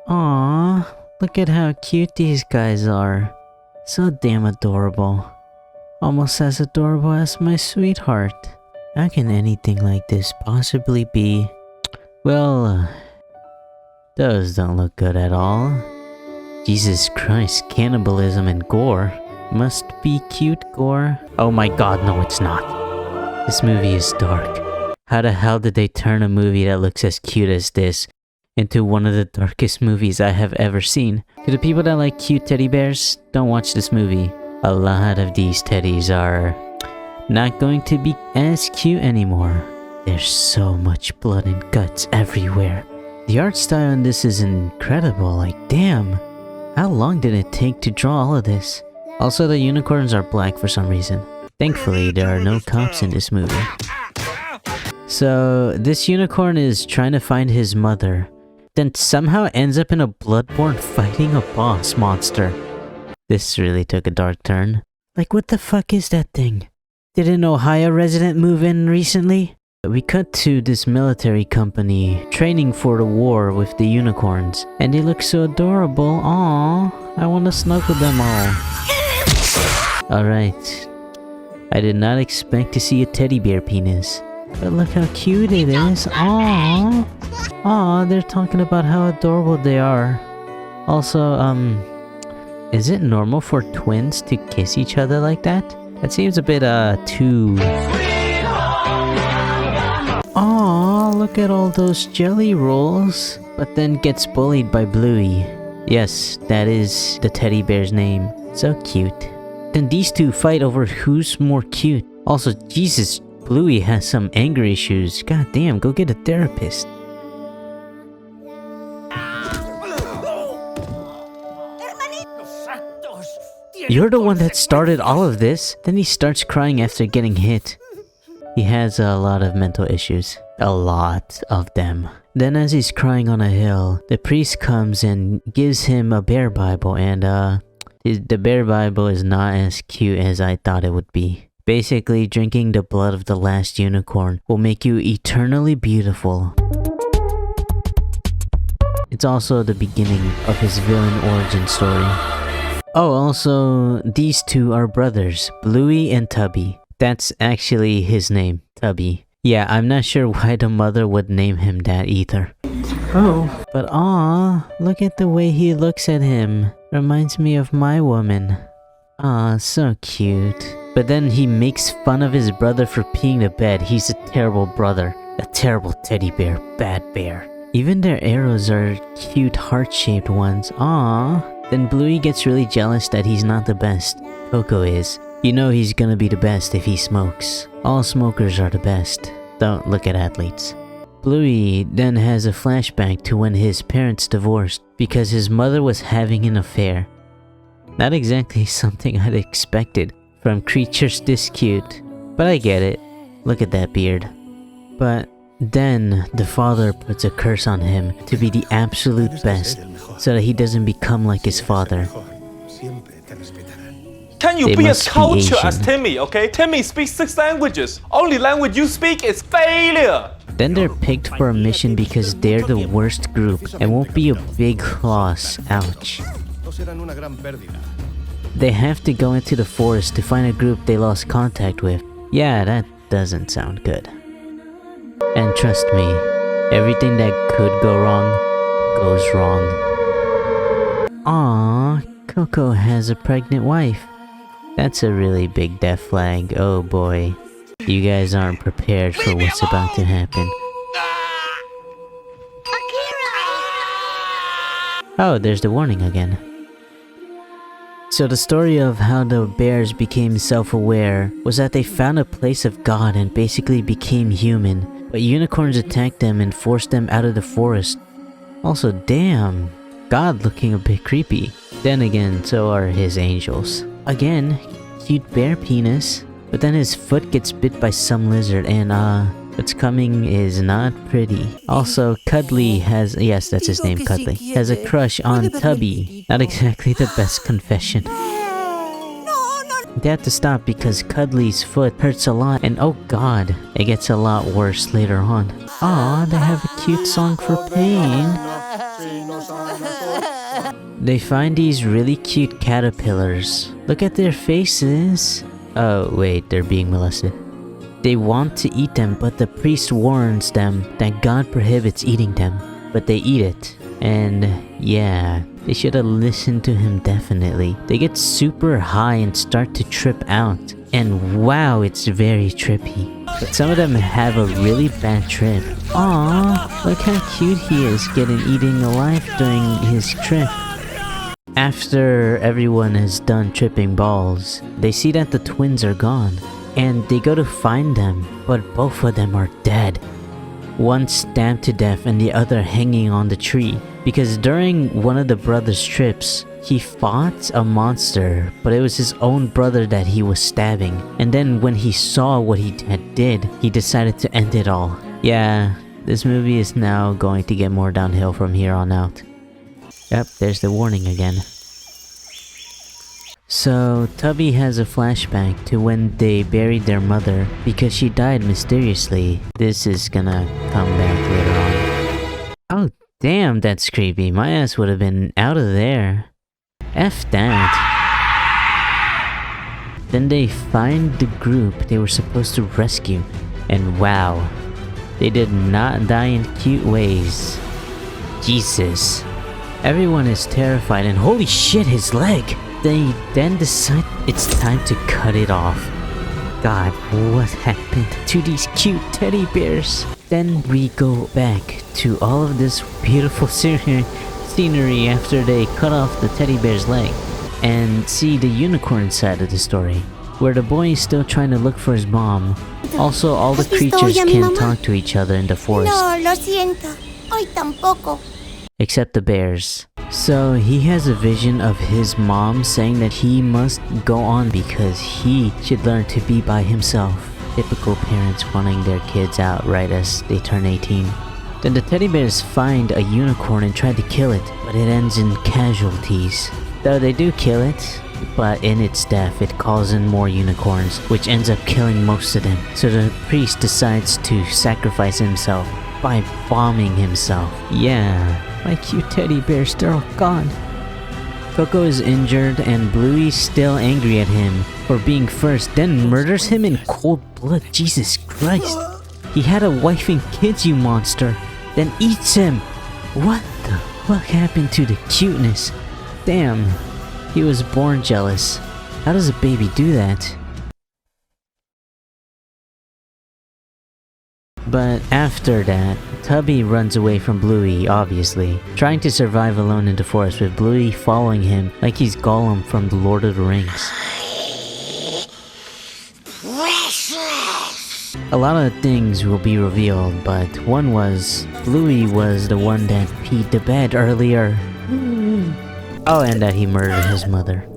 Aww, look at how cute these guys are. So damn adorable. Almost as adorable as my sweetheart. How can anything like this possibly be? Well, those don't look good at all. Jesus Christ, cannibalism and gore. Must be cute gore. Oh my god, no it's not. This movie is dark. How the hell did they turn a movie that looks as cute as this into one of the darkest movies I have ever seen? To the people that like cute teddy bears, don't watch this movie. A lot of these teddies are not going to be as cute anymore. There's so much blood and guts everywhere. The art style in this is incredible, like damn. How long did it take to draw all of this? Also, the unicorns are black for some reason. Thankfully, there are no cops in this movie. So, this unicorn is trying to find his mother, then somehow ends up in a Bloodborne fighting a boss monster. This really took a dark turn. Like, what the fuck is that thing? Did an Ohio resident move in recently? We cut to this military company training for the war with the unicorns, and they look so adorable. Aww, I want to snuggle them all. Alright, I did not expect to see a teddy bear penis, but look how cute it is. Aww, aww, they're talking about how adorable they are. Also, is it normal for twins to kiss each other like that? That seems a bit, too... Aww, look at all those jelly rolls. But then gets bullied by Bluey. Yes, that is the teddy bear's name. So cute. Then these two fight over who's more cute. Also, Jesus, Bluey has some anger issues. God damn, go get a therapist. You're the one that started all of this. Then he starts crying after getting hit. He has a lot of mental issues. A lot of them. Then as he's crying on a hill, the priest comes and gives him a bear Bible, and the bear Bible is not as cute as I thought it would be. Basically, drinking the blood of the last unicorn will make you eternally beautiful. It's also the beginning of his villain origin story. Oh, also, these two are brothers, Bluey and Tubby. That's actually his name, Tubby. Yeah, I'm not sure why the mother would name him that either. Oh, but aw, look at the way he looks at him. Reminds me of my woman. Aw, so cute. But then he makes fun of his brother for peeing the bed. He's a terrible brother. A terrible teddy bear, bad bear. Even their arrows are cute heart-shaped ones. Aw. Then Bluey gets really jealous that he's not the best. Coco is. You know he's gonna be the best if he smokes. All smokers are the best. Don't look at athletes. Bluey then has a flashback to when his parents divorced because his mother was having an affair. Not exactly something I'd expected from creatures this cute, but I get it. Look at that beard. But then the father puts a curse on him to be the absolute best so that he doesn't become like his father. Can you be as cultured as Timmy, okay? Timmy speaks 6 languages. Only language you speak is failure. Then they're picked for a mission because they're the worst group and won't be a big loss. Ouch. They have to go into the forest to find a group they lost contact with. Yeah, that doesn't sound good. And trust me, everything that could go wrong, goes wrong. Aww, Coco has a pregnant wife. That's a really big death flag. Oh boy. You guys aren't prepared for what's about to happen. Oh, there's the warning again. So the story of how the bears became self-aware was that they found a place of God and basically became human. But unicorns attacked them and forced them out of the forest. Also, damn, God looking a bit creepy. Then again, so are his angels. Again, cute bear penis. But then his foot gets bit by some lizard and what's coming is not pretty. Also, Cuddly has, yes, that's his name, Cuddly, has a crush on Tubby. Not exactly the best confession. They have to stop because Cuddly's foot hurts a lot and oh god, it gets a lot worse later on. Aw, they have a cute song for pain. They find these really cute caterpillars. Look at their faces. Oh wait, they're being molested. They want to eat them, but the priest warns them that God prohibits eating them. But they eat it. And yeah, they should have listened to him definitely. They get super high and start to trip out. And wow, it's very trippy. But some of them have a really bad trip. Aww, look how cute he is getting eaten alive during his trip. After everyone is done tripping balls, they see that the twins are gone. And they go to find them, but both of them are dead. One stabbed to death and the other hanging on the tree. Because during one of the brothers' trips, he fought a monster, but it was his own brother that he was stabbing. And then when he saw what he had did, he decided to end it all. Yeah, this movie is now going to get more downhill from here on out. Yep, there's the warning again. So, Tubby has a flashback to when they buried their mother because she died mysteriously. This is gonna come back later on. Oh, damn, that's creepy. My ass would have been out of there. F that. Then they find the group they were supposed to rescue. And wow, they did not die in cute ways. Jesus. Everyone is terrified and holy shit, his leg! They then decide it's time to cut it off. God, what happened to these cute teddy bears? Then we go back to all of this beautiful scenery after they cut off the teddy bear's leg and see the unicorn side of the story, where the boy is still trying to look for his mom. Also, all the creatures can talk to each other in the forest. No, lo siento. Hoy tampoco. Except the bears. So he has a vision of his mom saying that he must go on because he should learn to be by himself. Typical parents wanting their kids out right as they turn 18. Then the teddy bears find a unicorn and try to kill it, but it ends in casualties. Though they do kill it, but in its death it calls in more unicorns, which ends up killing most of them. So the priest decides to sacrifice himself by bombing himself. Yeah. My cute teddy bears, they're all gone. Coco is injured and Bluey's still angry at him for being first, then murders him in cold blood. Jesus Christ. He had a wife and kids, you monster. Then eats him. What the fuck happened to the cuteness? Damn, he was born jealous. How does a baby do that? But after that, Tubby runs away from Bluey, obviously, trying to survive alone in the forest with Bluey following him like he's Gollum from The Lord of the Rings. A lot of things will be revealed, but one was, Bluey was the one that peed the bed earlier. Oh, and that he murdered his mother.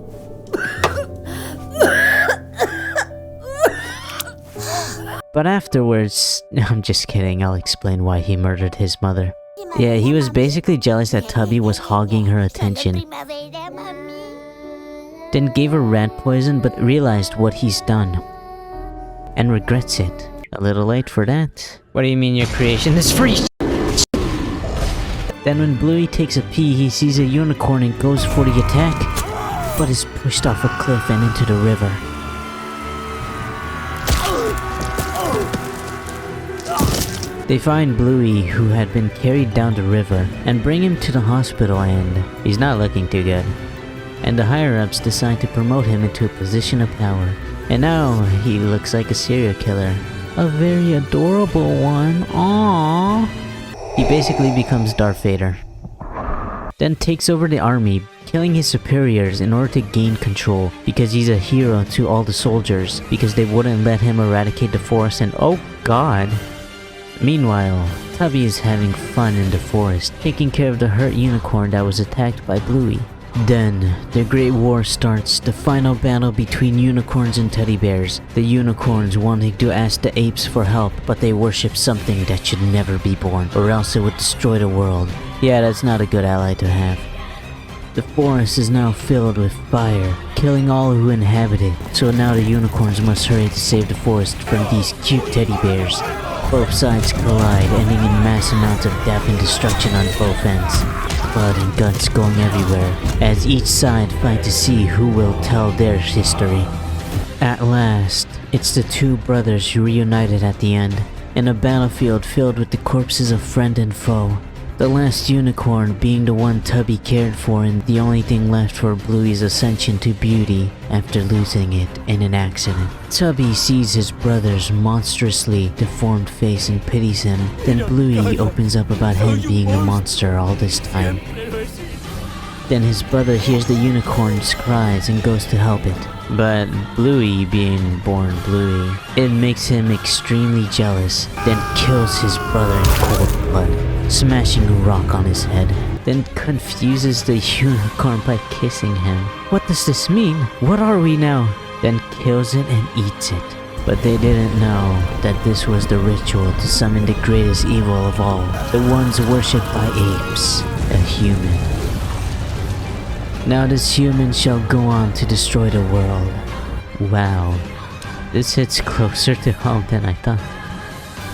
But afterwards, I'm just kidding, I'll explain why he murdered his mother. Yeah, he was basically jealous that Tubby was hogging her attention. Then gave her rat poison but realized what he's done. And regrets it. A little late for that. What do you mean your creation is free? Then when Bluey takes a pee, he sees a unicorn and goes for the attack, but is pushed off a cliff and into the river. They find Bluey, who had been carried down the river, and bring him to the hospital, and he's not looking too good. And the higher-ups decide to promote him into a position of power. And now he looks like a serial killer. A very adorable one. Aww. He basically becomes Darth Vader. Then takes over the army, killing his superiors in order to gain control, because he's a hero to all the soldiers, because they wouldn't let him eradicate the forest, and oh god. Meanwhile, Tubby is having fun in the forest, taking care of the hurt unicorn that was attacked by Bluey. Then, the Great War starts, the final battle between unicorns and teddy bears. The unicorns wanting to ask the apes for help, but they worship something that should never be born, or else it would destroy the world. Yeah, that's not a good ally to have. The forest is now filled with fire, killing all who inhabit it, so now the unicorns must hurry to save the forest from these cute teddy bears. Both sides collide, ending in mass amounts of death and destruction on both ends. Blood and guts going everywhere, as each side fight to see who will tell their history. At last, it's the two brothers reunited at the end, in a battlefield filled with the corpses of friend and foe. The last unicorn being the one Tubby cared for and the only thing left for Bluey's ascension to beauty after losing it in an accident. Tubby sees his brother's monstrously deformed face and pities him. Then Bluey opens up about him being the monster all this time. Then his brother hears the unicorn's cries and goes to help it. But Bluey, being born Bluey, it makes him extremely jealous, then kills his brother in cold blood, smashing a rock on his head, then confuses the unicorn by kissing him. What does this mean? What are we now? Then kills it and eats it. But they didn't know that this was the ritual to summon the greatest evil of all, the ones worshipped by apes, a human. Now this human shall go on to destroy the world. Wow. This hits closer to home than I thought.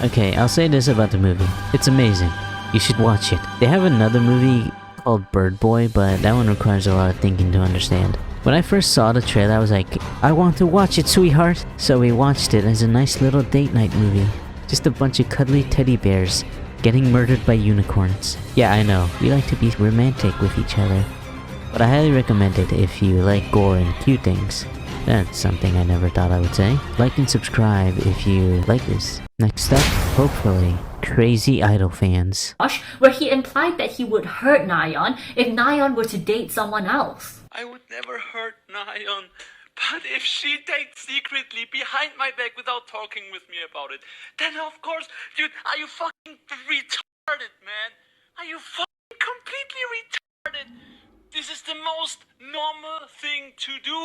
Okay, I'll say this about the movie. It's amazing. You should watch it. They have another movie called Bird Boy, but that one requires a lot of thinking to understand. When I first saw the trailer, I was like, I want to watch it, sweetheart. So we watched it as a nice little date night movie. Just a bunch of cuddly teddy bears getting murdered by unicorns. Yeah, I know. We like to be romantic with each other. But I highly recommend it if you like gore and cute things. That's something I never thought I would say. Like and subscribe if you like this. Next up, hopefully, Crazy Idol fans. Where he implied that he would hurt Nayeon if Nayeon were to date someone else. I would never hurt Nayeon, but if she dates secretly behind my back without talking with me about it, then of course, dude, are you fucking retarded, man? Are you fucking completely retarded? This is the most normal thing to do.